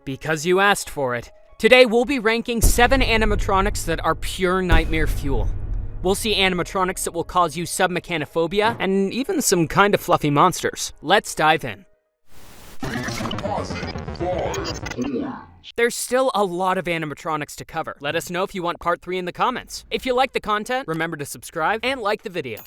Because you asked for it. Today we'll be ranking 7 animatronics that are pure nightmare fuel. We'll see animatronics that will cause you submechanophobia, and even some kinda fluffy monsters. Let's dive in. There's still a lot of animatronics to cover. Let us know if you want part 3 in the comments. If you like the content, remember to subscribe and like the video.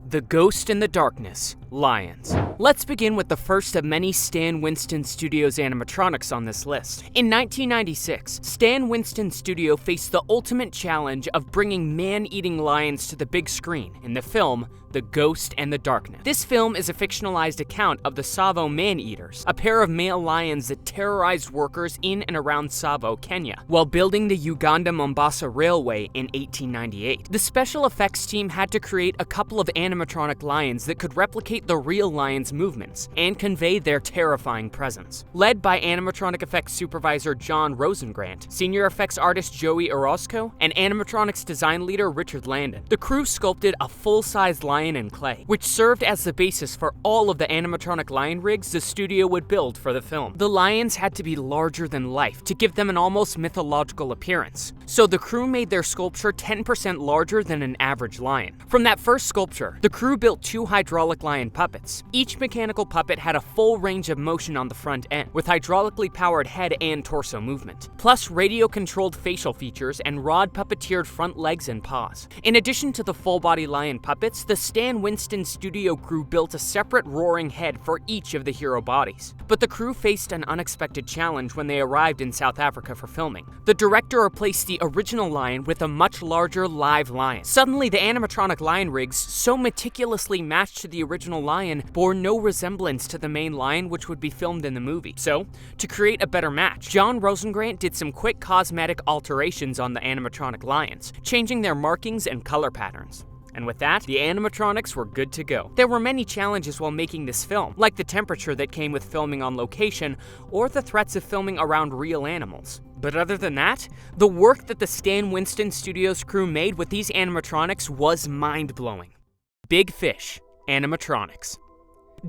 The Ghost in the Darkness, Lions. Let's begin with the first of many Stan Winston Studios animatronics on this list. In 1996, Stan Winston Studio faced the ultimate challenge of bringing man-eating lions to the big screen in the film The Ghost and the Darkness. This film is a fictionalized account of the Tsavo man-eaters, a pair of male lions that terrorized workers in and around Tsavo, Kenya, while building the Uganda-Mombasa Railway in 1898. The special effects team had to create a couple of animatronic lions that could replicate the real lions' movements and convey their terrifying presence. Led by animatronic effects supervisor John Rosengrant, senior effects artist Joey Orozco, and animatronics design leader Richard Landon, the crew sculpted a full-sized lion in clay, which served as the basis for all of the animatronic lion rigs the studio would build for the film. The lions had to be larger than life to give them an almost mythological appearance, so the crew made their sculpture 10% larger than an average lion. From that first sculpture, the crew built 2 hydraulic lion puppets. Each mechanical puppet had a full range of motion on the front end, with hydraulically powered head and torso movement, plus radio-controlled facial features and rod puppeteered front legs and paws. In addition to the full-body lion puppets, the Stan Winston Studio crew built a separate roaring head for each of the hero bodies. But the crew faced an unexpected challenge when they arrived in South Africa for filming. The director replaced the original lion with a much larger live lion. Suddenly, the animatronic lion rigs, so meticulously matched to the original lion, bore no resemblance to the main lion which would be filmed in the movie. So, to create a better match, John Rosengrant did some quick cosmetic alterations on the animatronic lions, changing their markings and color patterns. And with that, the animatronics were good to go. There were many challenges while making this film, like the temperature that came with filming on location, or the threats of filming around real animals. But other than that, the work that the Stan Winston Studios crew made with these animatronics was mind-blowing. Big Fish, animatronics.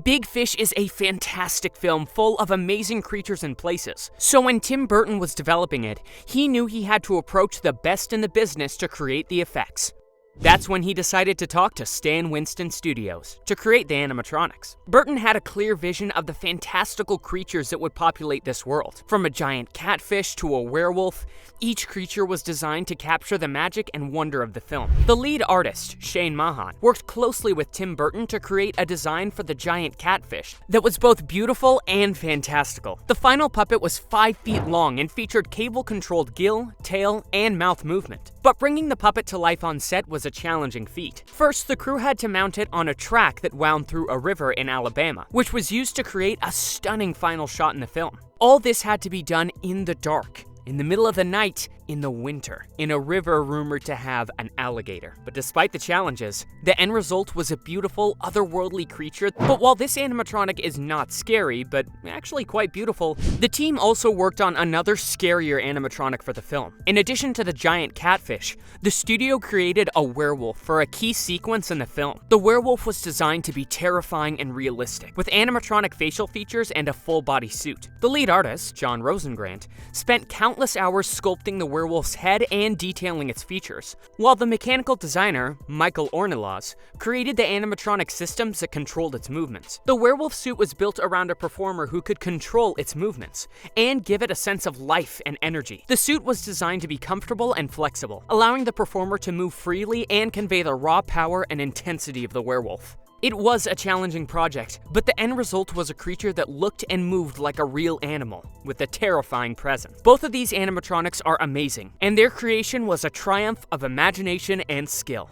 Big Fish is a fantastic film full of amazing creatures and places. So when Tim Burton was developing it, he knew he had to approach the best in the business to create the effects. That's when he decided to talk to Stan Winston Studios to create the animatronics. Burton had a clear vision of the fantastical creatures that would populate this world. From a giant catfish to a werewolf, each creature was designed to capture the magic and wonder of the film. The lead artist, Shane Mahan, worked closely with Tim Burton to create a design for the giant catfish that was both beautiful and fantastical. The final puppet was 5 feet long and featured cable-controlled gill, tail, and mouth movement. But bringing the puppet to life on set was a challenging feat. First, the crew had to mount it on a track that wound through a river in Alabama, which was used to create a stunning final shot in the film. All this had to be done in the dark, in the middle of the night, in the winter, in a river rumored to have an alligator. But despite the challenges, the end result was a beautiful, otherworldly creature. But while this animatronic is not scary, but actually quite beautiful, the team also worked on another scarier animatronic for the film. In addition to the giant catfish, the studio created a werewolf for a key sequence in the film. The werewolf was designed to be terrifying and realistic, with animatronic facial features and a full-body suit. The lead artist, John Rosengrant, spent countless hours sculpting the werewolf's head and detailing its features, while the mechanical designer, Michael Ornelas, created the animatronic systems that controlled its movements. The werewolf suit was built around a performer who could control its movements and give it a sense of life and energy. The suit was designed to be comfortable and flexible, allowing the performer to move freely and convey the raw power and intensity of the werewolf. It was a challenging project, but the end result was a creature that looked and moved like a real animal, with a terrifying presence. Both of these animatronics are amazing, and their creation was a triumph of imagination and skill.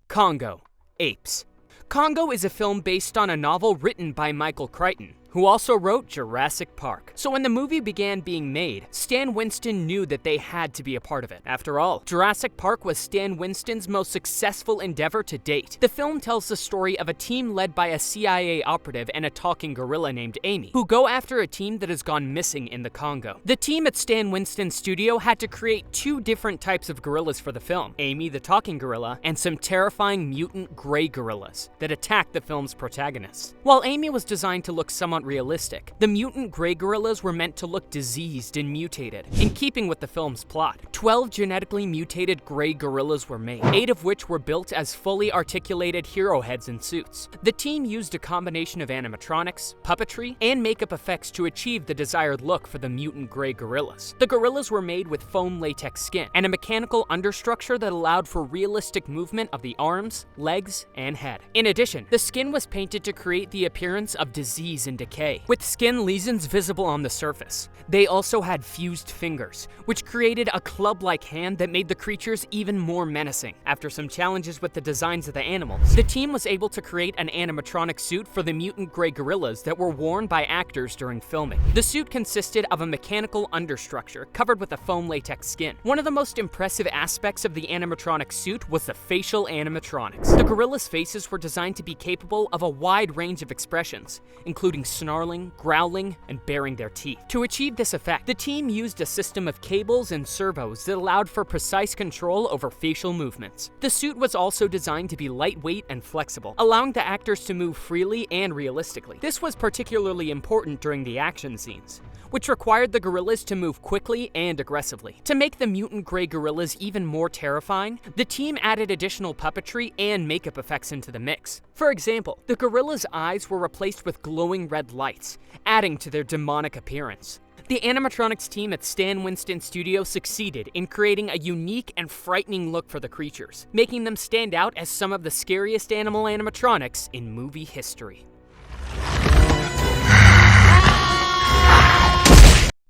Congo, Apes. Congo is a film based on a novel written by Michael Crichton, who also wrote Jurassic Park. So when the movie began being made, Stan Winston knew that they had to be a part of it. After all, Jurassic Park was Stan Winston's most successful endeavor to date. The film tells the story of a team led by a CIA operative and a talking gorilla named Amy, who go after a team that has gone missing in the Congo. The team at Stan Winston's studio had to create 2 different types of gorillas for the film, Amy the talking gorilla, and some terrifying mutant gray gorillas that attacked the film's protagonists. While Amy was designed to look somewhat want realistic. The mutant gray gorillas were meant to look diseased and mutated. In keeping with the film's plot, 12 genetically mutated gray gorillas were made, 8 of which were built as fully articulated hero heads and suits. The team used a combination of animatronics, puppetry, and makeup effects to achieve the desired look for the mutant gray gorillas. The gorillas were made with foam latex skin and a mechanical understructure that allowed for realistic movement of the arms, legs, and head. In addition, the skin was painted to create the appearance of disease and decay, with skin lesions visible on the surface. They also had fused fingers, which created a club-like hand that made the creatures even more menacing. After some challenges with the designs of the animals, the team was able to create an animatronic suit for the mutant gray gorillas that were worn by actors during filming. The suit consisted of a mechanical understructure covered with a foam latex skin. One of the most impressive aspects of the animatronic suit was the facial animatronics. The gorillas' faces were designed to be capable of a wide range of expressions, including snarling, growling, and baring their teeth. To achieve this effect, the team used a system of cables and servos that allowed for precise control over facial movements. The suit was also designed to be lightweight and flexible, allowing the actors to move freely and realistically. This was particularly important during the action scenes, which required the gorillas to move quickly and aggressively. To make the mutant gray gorillas even more terrifying, the team added additional puppetry and makeup effects into the mix. For example, the gorillas' eyes were replaced with glowing red lights, adding to their demonic appearance. The animatronics team at Stan Winston Studios succeeded in creating a unique and frightening look for the creatures, making them stand out as some of the scariest animal animatronics in movie history.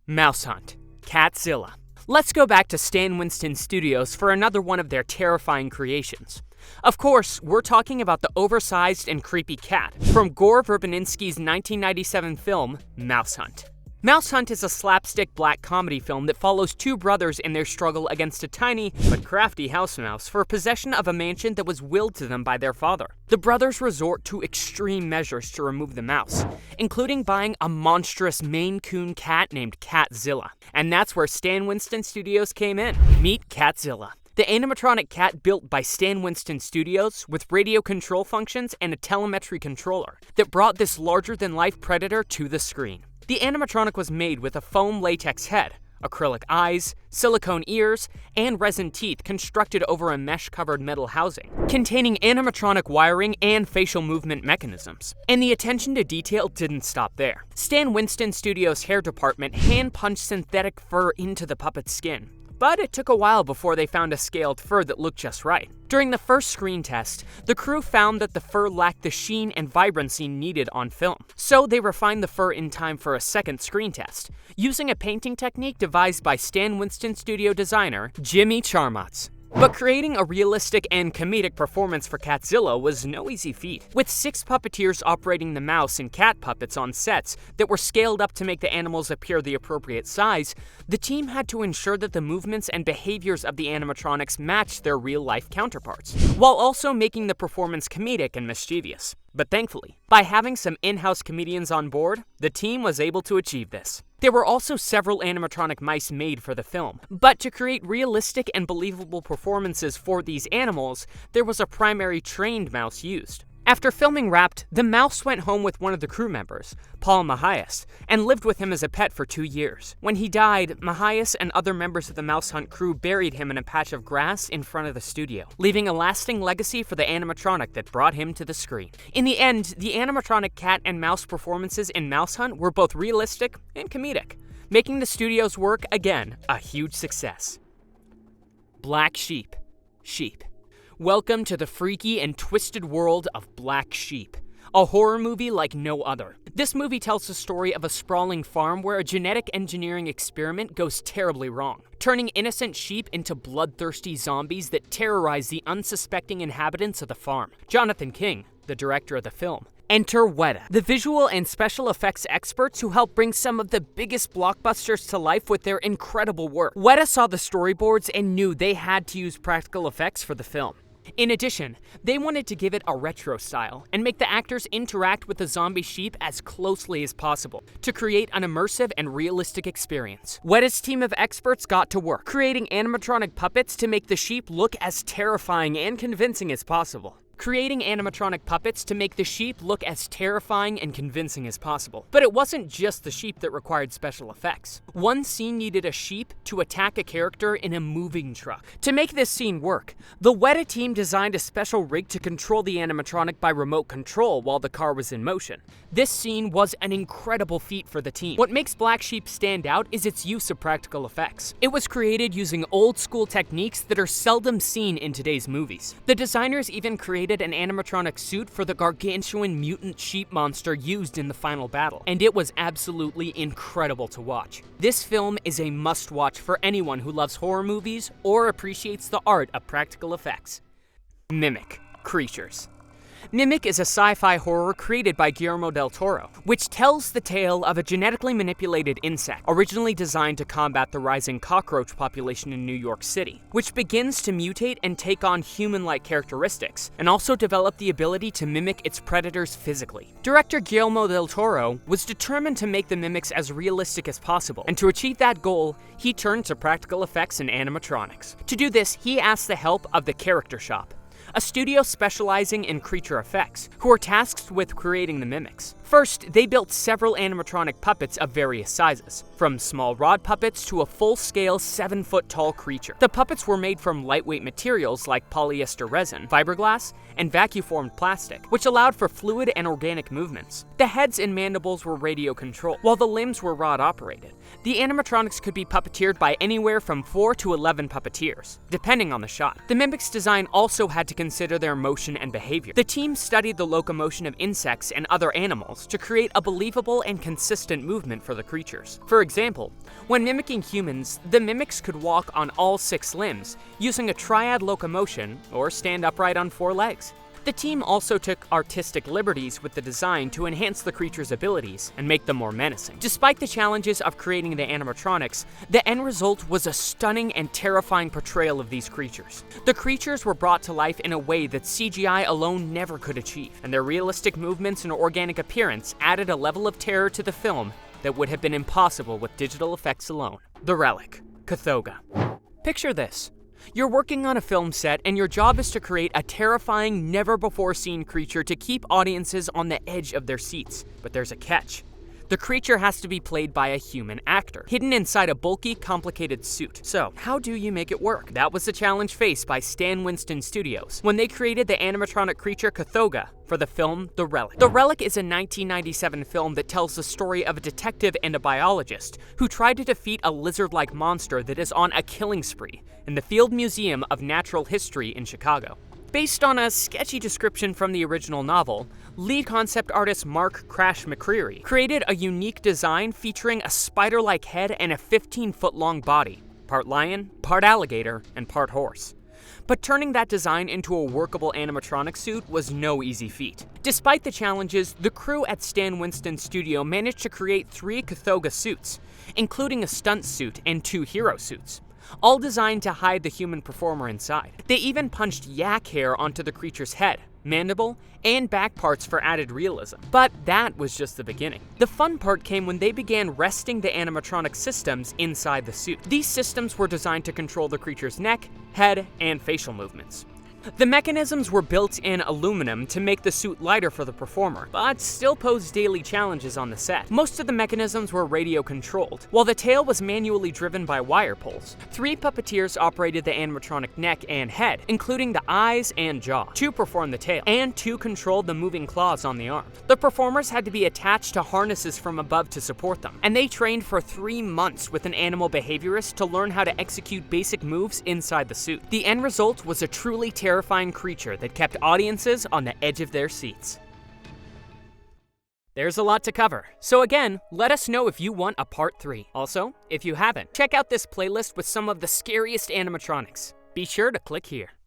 Mouse Hunt, Catzilla. Let's go back to Stan Winston Studios for another one of their terrifying creations. Of course, we're talking about the oversized and creepy cat from Gore Verbinski's 1997 film, Mouse Hunt. Mouse Hunt is a slapstick black comedy film that follows two brothers in their struggle against a tiny but crafty house mouse for possession of a mansion that was willed to them by their father. The brothers resort to extreme measures to remove the mouse, including buying a monstrous Maine Coon cat named Catzilla. And that's where Stan Winston Studios came in. Meet Catzilla, the animatronic cat built by Stan Winston Studios with radio control functions and a telemetry controller that brought this larger-than-life predator to the screen. The animatronic was made with a foam latex head, acrylic eyes, silicone ears, and resin teeth constructed over a mesh-covered metal housing, containing animatronic wiring and facial movement mechanisms. And the attention to detail didn't stop there. Stan Winston Studios' hair department hand-punched synthetic fur into the puppet's skin, but it took a while before they found a scaled fur that looked just right. During the first screen test, the crew found that the fur lacked the sheen and vibrancy needed on film, so they refined the fur in time for a second screen test, using a painting technique devised by Stan Winston Studio designer Jimmy Charmats. But creating a realistic and comedic performance for Catzilla was no easy feat. With 6 puppeteers operating the mouse and cat puppets on sets that were scaled up to make the animals appear the appropriate size, the team had to ensure that the movements and behaviors of the animatronics matched their real-life counterparts, while also making the performance comedic and mischievous. But thankfully, by having some in-house comedians on board, the team was able to achieve this. There were also several animatronic mice made for the film, but to create realistic and believable performances for these animals, there was a primary trained mouse used. After filming wrapped, the mouse went home with one of the crew members, Paul Mahias, and lived with him as a pet for 2 years. When he died, Mahias and other members of the Mouse Hunt crew buried him in a patch of grass in front of the studio, leaving a lasting legacy for the animatronic that brought him to the screen. In the end, the animatronic cat and mouse performances in Mouse Hunt were both realistic and comedic, making the studio's work, again, a huge success. Black Sheep. Welcome to the freaky and twisted world of Black Sheep, a horror movie like no other. This movie tells the story of a sprawling farm where a genetic engineering experiment goes terribly wrong, turning innocent sheep into bloodthirsty zombies that terrorize the unsuspecting inhabitants of the farm. Jonathan King, the director of the film. Enter Weta, the visual and special effects experts who help bring some of the biggest blockbusters to life with their incredible work. Weta saw the storyboards and knew they had to use practical effects for the film. In addition, they wanted to give it a retro style and make the actors interact with the zombie sheep as closely as possible to create an immersive and realistic experience. Weta's team of experts got to work, creating animatronic puppets to make the sheep look as terrifying and convincing as possible. creating animatronic puppets to make the sheep look as terrifying and convincing as possible. But it wasn't just the sheep that required special effects. One scene needed a sheep to attack a character in a moving truck. To make this scene work, the Weta team designed a special rig to control the animatronic by remote control while the car was in motion. This scene was an incredible feat for the team. What makes Black Sheep stand out is its use of practical effects. It was created using old-school techniques that are seldom seen in today's movies. The designers even created an animatronic suit for the gargantuan mutant sheep monster used in the final battle, and it was absolutely incredible to watch. This film is a must-watch for anyone who loves horror movies or appreciates the art of practical effects. Mimic Creatures. Mimic is a sci-fi horror created by Guillermo del Toro, which tells the tale of a genetically manipulated insect, originally designed to combat the rising cockroach population in New York City, which begins to mutate and take on human-like characteristics, and also develop the ability to mimic its predators physically. Director Guillermo del Toro was determined to make the mimics as realistic as possible, and to achieve that goal, he turned to practical effects and animatronics. To do this, he asked the help of the Character Shop, a studio specializing in creature effects, who are tasked with creating the mimics. First, they built several animatronic puppets of various sizes, from small rod puppets to a full-scale 7-foot-tall creature. The puppets were made from lightweight materials like polyester resin, fiberglass, and vacuum-formed plastic, which allowed for fluid and organic movements. The heads and mandibles were radio-controlled, while the limbs were rod-operated. The animatronics could be puppeteered by anywhere from 4 to 11 puppeteers, depending on the shot. The mimics' design also had to consider their motion and behavior. The team studied the locomotion of insects and other animals to create a believable and consistent movement for the creatures. For example, when mimicking humans, the mimics could walk on all 6 limbs, using a triad locomotion or stand upright on 4 legs. The team also took artistic liberties with the design to enhance the creatures' abilities and make them more menacing. Despite the challenges of creating the animatronics, the end result was a stunning and terrifying portrayal of these creatures. The creatures were brought to life in a way that CGI alone never could achieve, and their realistic movements and organic appearance added a level of terror to the film that would have been impossible with digital effects alone. The Relic, Catzilla. Picture this. You're working on a film set, and your job is to create a terrifying, never-before-seen creature to keep audiences on the edge of their seats. But there's a catch. The creature has to be played by a human actor, hidden inside a bulky, complicated suit. So, how do you make it work? That was the challenge faced by Stan Winston Studios when they created the animatronic creature Catzilla for the film The Relic. The Relic is a 1997 film that tells the story of a detective and a biologist who tried to defeat a lizard-like monster that is on a killing spree in the Field Museum of Natural History in Chicago. Based on a sketchy description from the original novel, lead concept artist Mark "Crash" McCreary created a unique design featuring a spider-like head and a 15-foot-long body, part lion, part alligator, and part horse. But turning that design into a workable animatronic suit was no easy feat. Despite the challenges, the crew at Stan Winston Studio managed to create 3 Catzilla suits, including a stunt suit and 2 hero suits, all designed to hide the human performer inside. They even punched yak hair onto the creature's head, mandible, and back parts for added realism. But that was just the beginning. The fun part came when they began resting the animatronic systems inside the suit. These systems were designed to control the creature's neck, head, and facial movements. The mechanisms were built in aluminum to make the suit lighter for the performer, but still posed daily challenges on the set. Most of the mechanisms were radio-controlled, while the tail was manually driven by wire pulls. 3 puppeteers operated the animatronic neck and head, including the eyes and jaw. 2 performed the tail, and 2 controlled the moving claws on the arms. The performers had to be attached to harnesses from above to support them, and they trained for 3 months with an animal behaviorist to learn how to execute basic moves inside the suit. The end result was a truly terrifying creature that kept audiences on the edge of their seats. There's a lot to cover, so again, let us know if you want a part 3. Also, if you haven't, check out this playlist with some of the scariest animatronics. Be sure to click here.